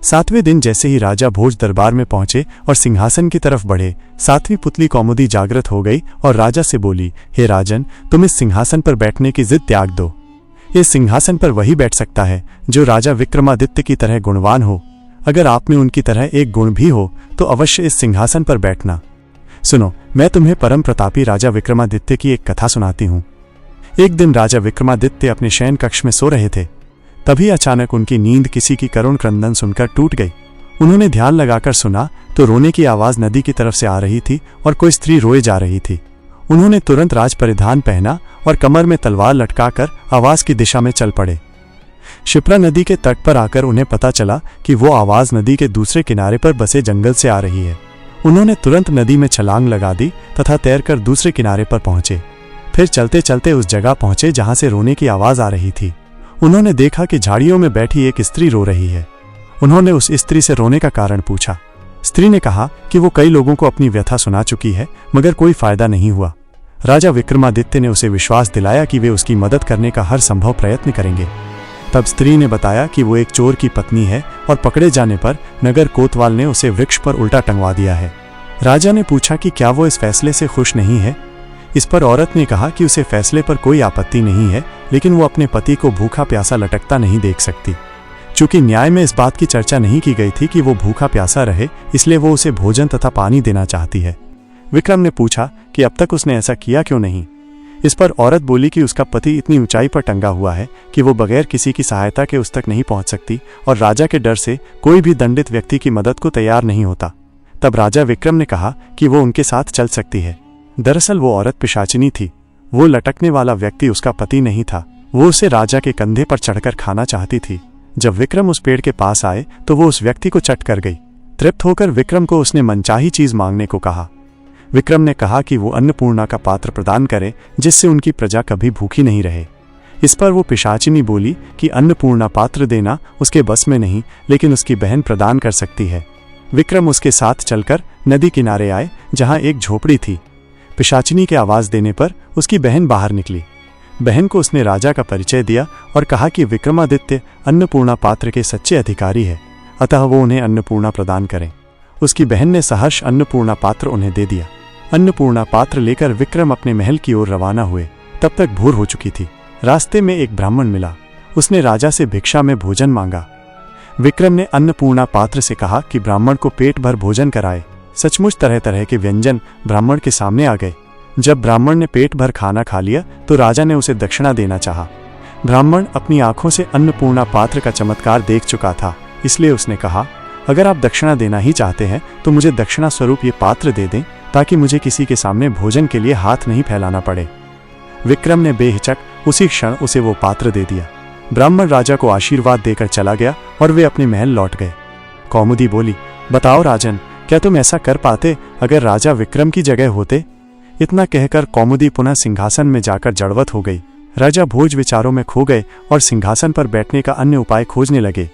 सातवें दिन जैसे ही राजा भोज दरबार में पहुंचे और सिंहासन की तरफ बढ़े, सातवीं पुतली कौमुदी जागृत हो गई और राजा से बोली, हे राजन, तुम इस सिंहासन पर बैठने की जिद त्याग दो। इस सिंहासन पर वही बैठ सकता है जो राजा विक्रमादित्य की तरह गुणवान हो। अगर आप में उनकी तरह एक गुण भी हो तो अवश्य इस सिंहासन पर बैठना। सुनो, मैं तुम्हें परम प्रतापी राजा विक्रमादित्य की एक कथा सुनाती हूँ। एक दिन राजा विक्रमादित्य अपने शयन कक्ष में सो रहे थे। तभी अचानक उनकी नींद किसी की करुण क्रंदन सुनकर टूट गई। उन्होंने ध्यान लगाकर सुना तो रोने की आवाज नदी की तरफ से आ रही थी और कोई स्त्री रोए जा रही थी। उन्होंने तुरंत राज परिधान पहना और कमर में तलवार लटकाकर आवाज की दिशा में चल पड़े। शिप्रा नदी के तट पर आकर उन्हें पता चला कि वो आवाज नदी के दूसरे किनारे पर बसे जंगल से आ रही है। उन्होंने तुरंत नदी में छलांग लगा दी तथा तैरकर दूसरे किनारे पर पहुंचे। फिर चलते चलते उस जगह पहुंचे जहां से रोने की आवाज आ रही थी। उन्होंने देखा कि झाड़ियों में बैठी एक स्त्री रो रही है। उन्होंने उस स्त्री से रोने का कारण पूछा। स्त्री ने कहा कि वो कई लोगों को अपनी व्यथा सुना चुकी है, मगर कोई फायदा नहीं हुआ। राजा विक्रमादित्य ने उसे विश्वास दिलाया कि वे उसकी मदद करने का हर संभव प्रयत्न करेंगे। तब स्त्री ने बताया कि वो एक चोर की पत्नी है और पकड़े जाने पर नगर कोतवाल ने उसे वृक्ष पर उल्टा टंगवा दिया है। राजा ने पूछा कि क्या वो इस फैसले से खुश नहीं है। इस पर औरत ने कहा कि उसे फैसले पर कोई आपत्ति नहीं है, लेकिन वो अपने पति को भूखा प्यासा लटकता नहीं देख सकती। चूंकि न्याय में इस बात की चर्चा नहीं की गई थी कि वो भूखा प्यासा रहे, इसलिए वो उसे भोजन तथा पानी देना चाहती है। विक्रम ने पूछा कि अब तक उसने ऐसा किया क्यों नहीं। इस पर औरत बोली कि उसका पति इतनी ऊंचाई पर टंगा हुआ है कि वो बगैर किसी की सहायता के उस तक नहीं पहुंच सकती और राजा के डर से कोई भी दंडित व्यक्ति की मदद को तैयार नहीं होता। तब राजा विक्रम ने कहा कि वो उनके साथ चल सकती है। दरअसल वो औरत पिशाचिनी थी। वो लटकने वाला व्यक्ति उसका पति नहीं था। वो उसे राजा के कंधे पर चढ़कर खाना चाहती थी। जब विक्रम उस पेड़ के पास आए तो वो उस व्यक्ति को चट कर गई। तृप्त होकर विक्रम को उसने मनचाही चीज मांगने को कहा। विक्रम ने कहा कि वो अन्नपूर्णा का पात्र प्रदान करे जिससे उनकी प्रजा कभी भूखी नहीं रहे। इस पर वो पिशाचिनी बोली कि अन्नपूर्णा पात्र देना उसके बस में नहीं, लेकिन उसकी बहन प्रदान कर सकती है। विक्रम उसके साथ चलकर नदी किनारे आए जहां एक झोपड़ी थी। पिशाचिनी के आवाज देने पर उसकी बहन बाहर निकली। बहन को उसने राजा का परिचय दिया और कहा कि विक्रमादित्य अन्नपूर्णा पात्र के सच्चे अधिकारी है, अतः वो उन्हें अन्नपूर्णा प्रदान करें। उसकी बहन ने सहर्ष अन्नपूर्णा पात्र उन्हें दे दिया। अन्नपूर्णा पात्र लेकर विक्रम अपने महल की ओर रवाना हुए। तब तक भोर हो चुकी थी। रास्ते में एक ब्राह्मण मिला। उसने राजा से भिक्षा में भोजन मांगा। विक्रम ने अन्नपूर्णा पात्र से कहा कि ब्राह्मण को पेट भर भोजन कराए। सचमुच तरह तरह के व्यंजन ब्राह्मण के सामने आ गए। जब ब्राह्मण ने पेट भर खाना खा लिया तो राजा ने उसे दक्षिणा देना चाहा। ब्राह्मण अपनी आंखों से अन्नपूर्णा पात्र का चमत्कार देख चुका था, इसलिए उसने कहा, अगर आप दक्षिणा देना ही चाहते हैं तो मुझे दक्षिणा स्वरूप ये पात्र दे दें, ताकि मुझे किसी के सामने भोजन के लिए हाथ नहीं फैलाना पड़े। विक्रम ने बेहिचक उसी क्षण उसे वो पात्र दे दिया। ब्राह्मण राजा को आशीर्वाद देकर चला गया और वे अपने महल लौट गए। कौमुदी बोली, बताओ राजन, क्या तुम ऐसा कर पाते अगर राजा विक्रम की जगह होते? इतना कहकर कौमुदी पुनः सिंहासन में जाकर जड़वत हो गई। राजा भोज विचारों में खो गए और सिंहासन पर बैठने का अन्य उपाय खोजने लगे।